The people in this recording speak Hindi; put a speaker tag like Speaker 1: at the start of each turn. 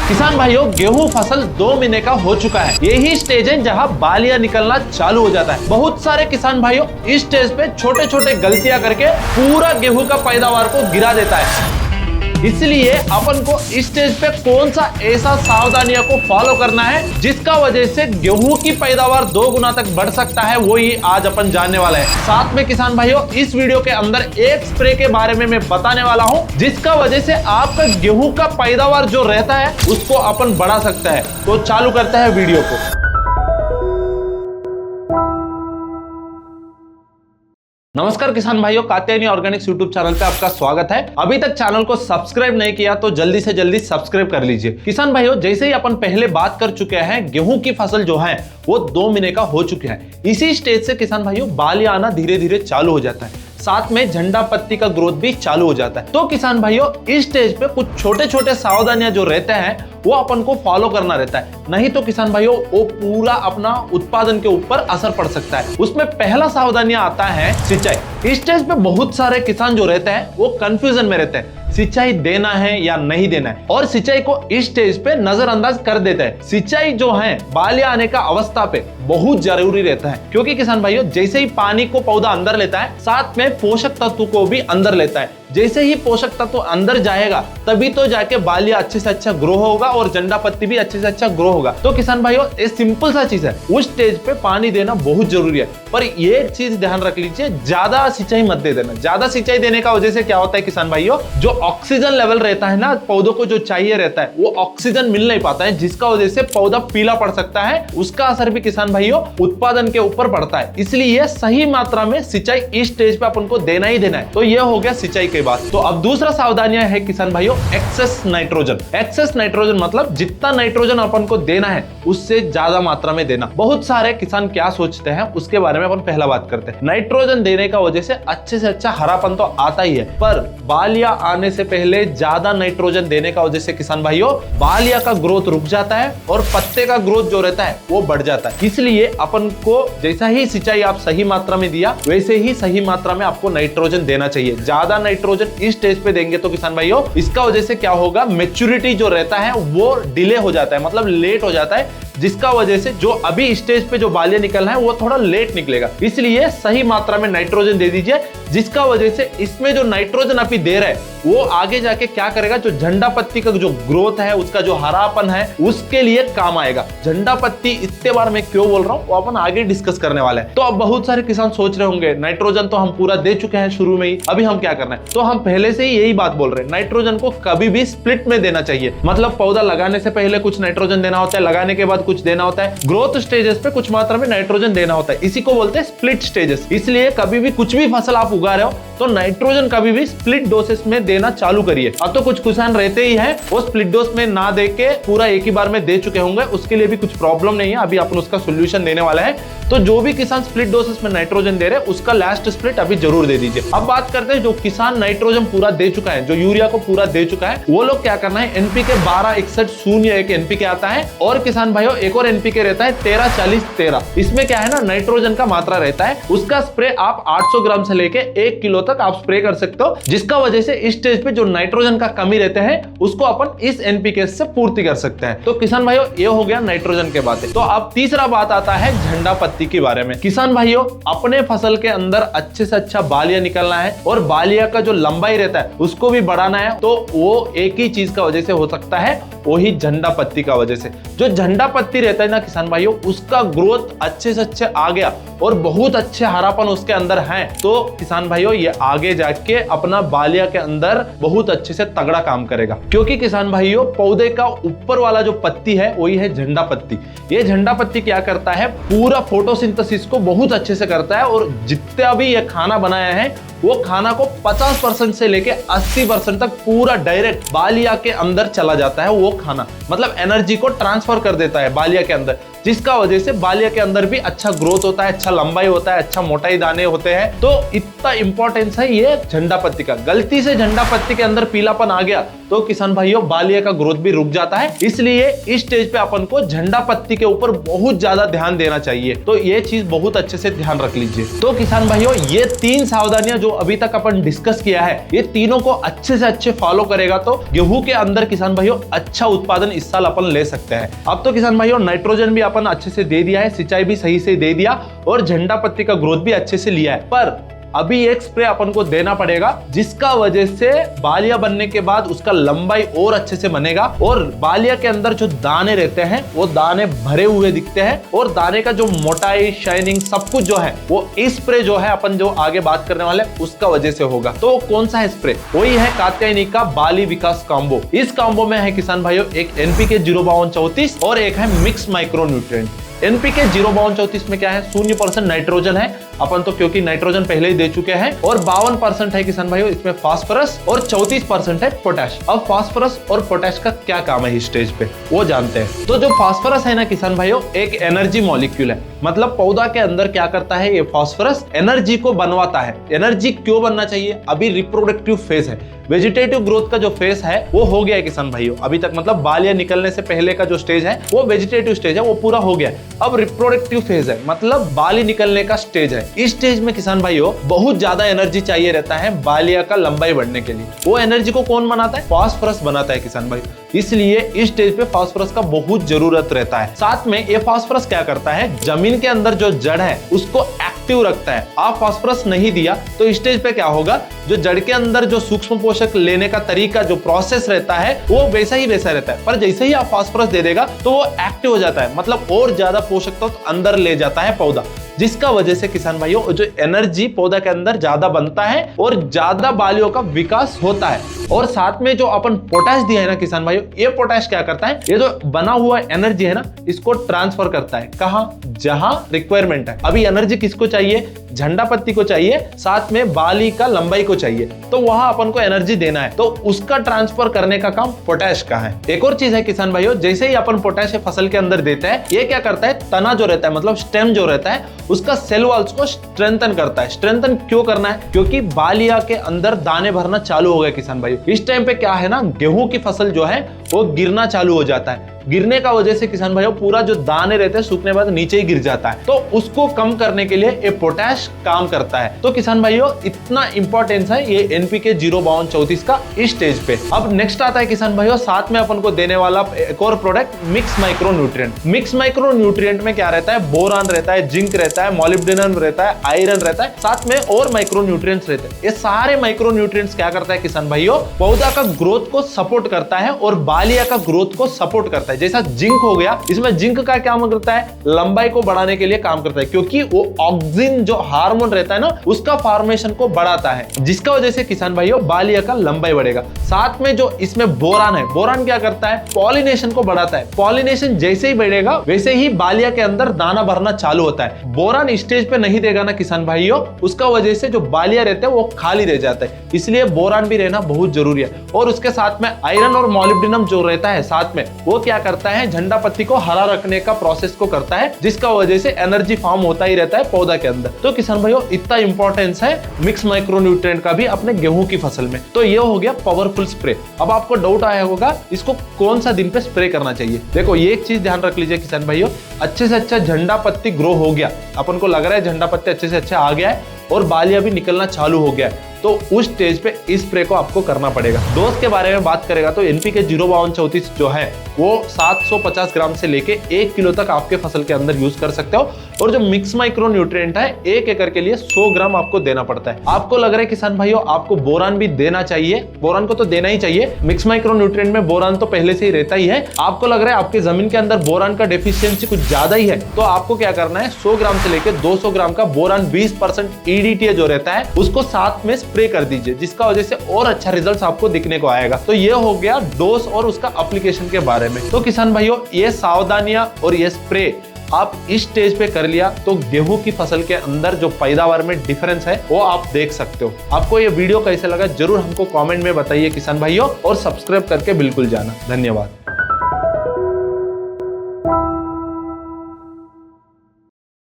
Speaker 1: किसान भाइयों, गेहूं फसल 2 महीने का हो चुका है। यही स्टेज है जहां बालियां निकलना चालू हो जाता है। बहुत सारे किसान भाइयों इस स्टेज पे छोटे छोटे गलतियां करके पूरा गेहूं का पैदावार को गिरा देता है। इसलिए अपन को इस स्टेज पे कौन सा ऐसा सावधानियों को फॉलो करना है जिसका वजह से गेहूं की पैदावार 2 गुना तक बढ़ सकता है, वो ही आज अपन जानने वाला है। साथ में किसान भाइयों, इस वीडियो के अंदर एक स्प्रे के बारे में मैं बताने वाला हूं जिसका वजह से आपका गेहूं का पैदावार जो रहता है उसको अपन बढ़ा सकता है। तो चालू करते हैं वीडियो को। नमस्कार किसान भाइयों, कात्यायनी ऑर्गेनिक्स यूट्यूब चैनल पे आपका स्वागत है। अभी तक चैनल को सब्सक्राइब नहीं किया तो जल्दी से जल्दी सब्सक्राइब कर लीजिए। किसान भाइयों, जैसे ही अपन पहले बात कर चुके हैं, गेहूं की फसल जो है वो 2 महीने का हो चुके हैं। इसी स्टेज से किसान भाइयों बालियां आना धीरे धीरे चालू हो जाता है, साथ में झंडा पत्ती का ग्रोथ भी चालू हो जाता है। तो किसान भाइयों, इस स्टेज पे कुछ छोटे छोटे सावधानियां जो रहते हैं वो अपन को फॉलो करना रहता है, नहीं तो किसान भाइयों वो पूरा अपना उत्पादन के ऊपर असर पड़ सकता है। उसमें पहला सावधानियां आता है सिंचाई। इस स्टेज पे बहुत सारे किसान जो रहते हैं वो कंफ्यूजन में रहते हैं, सिंचाई देना है या नहीं देना है, और सिंचाई को इस स्टेज पे नजरअंदाज कर देते हैं। सिंचाई जो है बालियां आने का अवस्था पे बहुत जरूरी रहता है, क्योंकि किसान भाइयों जैसे ही पानी को पौधा अंदर लेता है, साथ में पोषक तत्व को भी अंदर लेता है। जैसे ही पोषक तत्व अंदर जाएगा तभी तो जाके बालियां अच्छे से अच्छा ग्रो होगा और झंडा पत्ती भी अच्छे से अच्छा ग्रो होगा। तो किसान भाइयों ये सिंपल सा चीज है, उस स्टेज पे पानी देना बहुत जरूरी है। पर ये चीज ध्यान रख लीजिए, ज्यादा सिंचाई मत दे देना। ज्यादा सिंचाई देने का वजह से क्या होता है किसान भाइयों, जो ऑक्सीजन लेवल रहता है ना पौधों को जो चाहिए रहता है वो ऑक्सीजन मिल नहीं पाता है, जिसका वजह से पौधा पीला पड़ सकता है। उसका असर भी किसान भाइयों उत्पादन के ऊपर पड़ता है। इसलिए सही मात्रा में सिंचाई इस स्टेज पे अपन को देना ही देना है। तो ये हो गया सिंचाई की बात। तो अब दूसरा सावधानियां है किसान भाइयों, एक्सेस नाइट्रोजन। एक्सेस नाइट्रोजन मतलब जितना नाइट्रोजन अपन को देना है उससे ज्यादा मात्रा में देना। बहुत सारे किसान क्या सोचते हैं उसके बारे में अपन पहला बात करते हैं। नाइट्रोजन देने का वजह से अच्छे अच्छा हरापन तो आता ही है, पर बालियां आने से पहले ज्यादा नाइट्रोजन देने का वजह से किसान भाइयों बालियां का ग्रोथ रुक जाता है और पत्ते का ग्रोथ जो रहता है वो बढ़ जाता है। इसलिए अपन को जैसा ही सिंचाई आप सही मात्रा में दिया वैसे ही सही मात्रा में आपको नाइट्रोजन देना चाहिए। ज्यादा नाइट्रोजन इस स्टेज पे देंगे तो किसान भाइयों इसका वजह से क्या होगा, मैच्योरिटी जो रहता है वो डिले हो जाता है, मतलब लेट हो जाता है, जिसका वजह से जो अभी स्टेज पे जो बालियां निकलना है वो थोड़ा लेट निकलेगा। इसलिए सही मात्रा में नाइट्रोजन दे दीजिए, जिसका वजह से इसमें जो नाइट्रोजन अभी दे रहे हैं वो आगे जाके क्या करेगा, जो झंडा पत्ती का जो ग्रोथ है उसका जो हरापन है उसके लिए काम आएगा। झंडा पत्ती इतने बार मैं क्यों बोल रहा हूं वो अपन आगे डिस्कस करने वाले हैं। तो अब बहुत सारे किसान सोच रहे होंगे नाइट्रोजन तो हम पूरा दे चुके हैं शुरू में ही, अभी हम क्या करना है। तो हम पहले से ही यही बात बोल रहे हैं, नाइट्रोजन को कभी भी स्प्लिट में देना चाहिए। मतलब पौधा लगाने से पहले कुछ नाइट्रोजन देना होता है, लगाने के बाद कुछ देना होता है, ग्रोथ स्टेजेस पे कुछ मात्रा में नाइट्रोजन देना होता है। इसी को बोलते हैं स्प्लिट स्टेजेस। इसलिए कभी भी कुछ भी फसल आप उगा रहे हो तो नाइट्रोजन कभी भी स्प्लिट डोसेस में देना चालू करिए। अब तो कुछ किसान रहते ही हैं वो स्प्लिट डोज में ना दे के पूरा एक ही बार में दे चुके होंगे, उसके लिए भी कुछ प्रॉब्लम नहीं है, अभी अपन उसका सोल्यूशन देने वाला है। तो जो भी किसान स्प्लिट डोसेस में नाइट्रोजन दे रहे हैं उसका लास्ट स्प्लिट अभी जरूर दे दीजिए। अब बात करते हैं जो किसान नाइट्रोजन पूरा दे चुका है, जो यूरिया को पूरा दे चुका है, वो लोग क्या करना है, एनपीके 126101 एनपीके आता है, और किसान भाइयों एक और एनपीके रहता है 134013। इसमें क्या है ना, नाइट्रोजन का मात्रा रहता है, उसका स्प्रे आप 800 ग्राम से लेके 1 किलो तक आप स्प्रे कर सकते हो, जिसका वजह से इस स्टेज पे जो नाइट्रोजन का कमी रहते हैं उसको अपन इस एनपीके से पूर्ति कर सकते हैं। तो किसान भाइयों ये हो गया नाइट्रोजन के बातें। तो अब तीसरा बात आता है झंडा पत्ती के बारे में। किसान भाइयों अपने फसल के अंदर अच्छे से अच्छा बालियां निकलना है और बालियां का जो लंबाई रहता है उसको भी बढ़ाना है, तो वो एक ही चीज का वजह से हो सकता है, वही झंडा पत्ती का वजह से। जो झंडा पत्ती रहता है ना किसान भाइयों, उसका ग्रोथ अच्छे से अच्छे आ गया और बहुत अच्छे हरापन उसके अंदर है, तो किसान भाइयों ये आगे जाके अपना बालिया के अंदर बहुत अच्छे से तगड़ा काम करेगा। क्योंकि किसान भाइयों पौधे का ऊपर वाला जो पत्ती है वही है झंडा पत्ती। ये झंडा पत्ती क्या करता है, पूरा फोटोसिंथेसिस को बहुत अच्छे से करता है, और जितना भी ये खाना बनाया है वो खाना को 50% से लेके 80% तक पूरा डायरेक्ट बालिया के अंदर चला जाता है। वो खाना मतलब एनर्जी को ट्रांसफर कर देता है बालिया के अंदर, जिसका वजह से बालिया के अंदर भी अच्छा ग्रोथ होता है, अच्छा लंबाई होता है, अच्छा मोटाई दाने होते हैं। तो इतना इंपॉर्टेंस है ये झंडा पत्ती का। गलती से झंडा पत्ती के अंदर पीलापन आ गया तो किसान भाइयों बालिया का ग्रोथ भी रुक जाता है। इसलिए इस स्टेज पे अपन को झंडा पत्ती के ऊपर बहुत ज्यादा ध्यान देना चाहिए। तो ये चीज बहुत अच्छे से ध्यान रख लीजिए। तो किसान भाइयों ये 3 सावधानियां जो अभी तक अपन डिस्कस किया है, ये तीनों को अच्छे से अच्छे फॉलो करेगा तो गेहूं के अंदर किसान भाइयों अच्छा उत्पादन इस साल अपन ले सकते हैं। अब तो किसान भाइयों नाइट्रोजन भी अपन अच्छे से दे दिया है, सिंचाई भी सही से दे दिया और झंडा पत्ती का ग्रोथ भी अच्छे से लिया है। पर अभी एक स्प्रे अपन को देना पड़ेगा जिसका वजह से बालिया बनने के बाद उसका लंबाई और अच्छे से बनेगा और बालिया के अंदर जो दाने रहते हैं वो दाने भरे हुए दिखते हैं और दाने का जो मोटाई, शाइनिंग सब कुछ जो है वो इस स्प्रे जो है अपन जो आगे बात करने वाले उसका वजह से होगा। तो कौन सा है स्प्रे? वही है कात्यायनी का बाली विकास कॉम्बो। इस कॉम्बो में है किसान भाइयों एक NPK 05234 और एक है मिक्स माइक्रो न्यूट्रिएंट। NPK 05234 में क्या है? 0% नाइट्रोजन है अपन तो, क्योंकि नाइट्रोजन पहले ही दे चुके हैं, और 52% है किसान भाइयों इसमें फास्फोरस और 34% है पोटैश। अब फास्फोरस और पोटैश का क्या काम है इस स्टेज पे वो जानते हैं। तो जो फास्फोरस है ना किसान भाइयों एक एनर्जी मॉलिक्यूल है, मतलब पौधा के अंदर क्या करता है ये फास्फोरस? एनर्जी को बनवाता है। एनर्जी क्यों बनना चाहिए? अभी रिप्रोडक्टिव फेज है, वेजिटेटिव ग्रोथ का जो फेज है वो हो गया है किसान भाइयों अभी तक, मतलब बालिया निकलने से पहले का जो स्टेज है वो वेजिटेटिव स्टेज है, वो पूरा हो गया है। अब रिप्रोडक्टिव फेज है, मतलब बाली निकलने का स्टेज है। इस स्टेज में किसान भाइयों बहुत ज्यादा एनर्जी चाहिए रहता है बालिया का लंबाई बढ़ने के लिए। वो एनर्जी को कौन बनाता है? फास्फोरस बनाता है किसान भाई। इसलिए इस स्टेज पे फास्फोरस का बहुत जरूरत रहता है। साथ में ये फास्फोरस क्या करता है? जमीन के अंदर जो जड़ है उसको एक्टिव रखता है। आप फास्फोरस नहीं दिया तो इस स्टेज पे क्या होगा? जो जड़ के अंदर जो सूक्ष्म पोषक लेने का तरीका, जो प्रोसेस रहता है वो वैसा ही वैसा रहता है, पर जैसे ही आप फास्फोरस दे देगा तो वो एक्टिव हो जाता है, मतलब और ज्यादा पोषक तत्व अंदर ले जाता है पौधा, जिसका वजह से किसान भाइयों जो एनर्जी पौधा के अंदर ज्यादा बनता है और ज्यादा बालियों का विकास होता है। और साथ में जो अपन पोटैश दिया है ना किसान भाइयों, ये पोटैश क्या करता है? ये जो बना हुआ एनर्जी है ना इसको ट्रांसफर करता है। कहां? जहां रिक्वायरमेंट है। अभी एनर्जी किसको चाहिए? झंडा पत्ती को चाहिए, साथ में बाली का लंबाई को चाहिए, तो वहां अपन को एनर्जी देना है, तो उसका ट्रांसफर करने का काम पोटैश का है। एक और चीज है किसान भाइयों, जैसे ही अपन पोटैश फसल के अंदर देते हैं, ये क्या करता है? तना जो रहता है, मतलब स्टेम जो रहता है, उसका सेल वॉल्स को स्ट्रेंथन करता है। स्ट्रेंथन क्यों करना है? क्योंकि बालिया के अंदर दाने भरना चालू हो गए किसान भाइयों। इस टाइम पे क्या है ना, गेहूं की फसल जो है वो गिरना चालू हो जाता है। गिरने का वजह से किसान भाइयों पूरा जो दाने रहते हैं सूखने बाद नीचे ही गिर जाता है, तो उसको कम करने के लिए ये पोटैश काम करता है। तो किसान भाइयों इतना इंपॉर्टेंस है ये NPK 05234 का इस स्टेज पे। अब नेक्स्ट आता है किसान भाइयों साथ में अपन को देने वाला एक और product mix micro nutrient. Mix micro nutrient में क्या रहता है? बोरान रहता है, जिंक रहता है, मॉलिब्डेनम रहता है, आयरन रहता है, साथ में और माइक्रो न्यूट्रिएंट्स रहते हैं। ये सारे माइक्रो न्यूट्रिएंट्स क्या करता है किसान भाइयों? पौधा का ग्रोथ को सपोर्ट करता है और बालिया का ग्रोथ को सपोर्ट करता है। जैसा जिंक हो गया, इसमें जिंक का क्या काम करता है? लंबाई को बढ़ाने के लिए काम करता है, क्योंकि वो ऑक्सिन जो हार्मोन रहता है ना उसका फॉर्मेशन को बढ़ाता है, जिसका वजह से किसान भाइयों बालिया का लंबाई बढ़ेगा। साथ में जो इसमें बोरान है, बोरान क्या करता है? पॉलिनेशन को बढ़ाता है। पॉलिनेशन जैसे ही बढ़ेगा वैसे ही बालिया के अंदर दाना भरना चालू होता है। बोरान स्टेज पे नहीं देगा ना किसान भाइयों, उसका वजह से जो बालिया रहते हैं वो खाली रह जाता है, इसलिए बोरान भी रहना बहुत जरूरी है। और उसके साथ में आयरन और मॉलिब्डेनम जो रहता है साथ में, वो क्या करता है? झंडा पत्ती को हरा रखने का प्रोसेस को करता है, जिसका वजह से एनर्जी फॉर्म होता ही रहता है पौधा के अंदर। तो किसान भाइयों इतना इंपॉर्टेंस है मिक्स माइक्रो न्यूट्रिएंट का भी अपने गेहूं की फसल में। तो ये हो गया पावरफुल स्प्रे। अब आपको डाउट आया होगा इसको कौन सा दिन पे स्प्रे करना चाहिए। देखो ये एक चीज ध्यान रख लीजिए किसान भाइयों, अच्छे से अच्छा झंडा पत्ती ग्रो हो गया, अपन को लग रहा है झंडा पत्ती अच्छे से अच्छा आ गया है और बालिया भी निकलना चालू हो गया है, तो उस स्टेज पे इस स्प्रे को आपको करना पड़ेगा। डोज के बारे में बात करेगा तो NPK 05234 जो है वो 750 ग्राम से लेके 1 किलो तक आपके फसल के अंदर यूज कर सकते हो। और जो मिक्स माइक्रो न्यूट्रिएंट है 1 एकड़ के लिए 100 ग्राम आपको देना पड़ता है। आपको लग रहा है किसान भाइयों आपको बोरान भी देना चाहिए, बोरान को तो देना ही चाहिए, मिक्स माइक्रो न्यूट्रिएंट में बोरान तो पहले से ही रहता ही है। आपको लग रहा है आपकी जमीन के अंदर बोरान का डेफिशिएंसी कुछ ज्यादा ही है, तो आपको क्या करना है 100 ग्राम से लेकर 200 ग्राम का बोरान 20% EDTA जो रहता है उसको साथ में स्प्रे कर दीजिए, जिसका वजह से और अच्छा रिजल्ट आपको दिखने को आएगा। तो ये हो गया डोज और उसका एप्लीकेशन के बारे में। तो किसान भाइयों ये सावधानियां और ये स्प्रे आप इस स्टेज पे कर लिया तो गेहूं की फसल के अंदर जो पैदावार में डिफरेंस है वो आप देख सकते हो। आपको ये वीडियो कैसे लगा जरूर हमको कमेंट में बताइए किसान भाइयों, और सब्सक्राइब करके बिल्कुल जाना। धन्यवाद।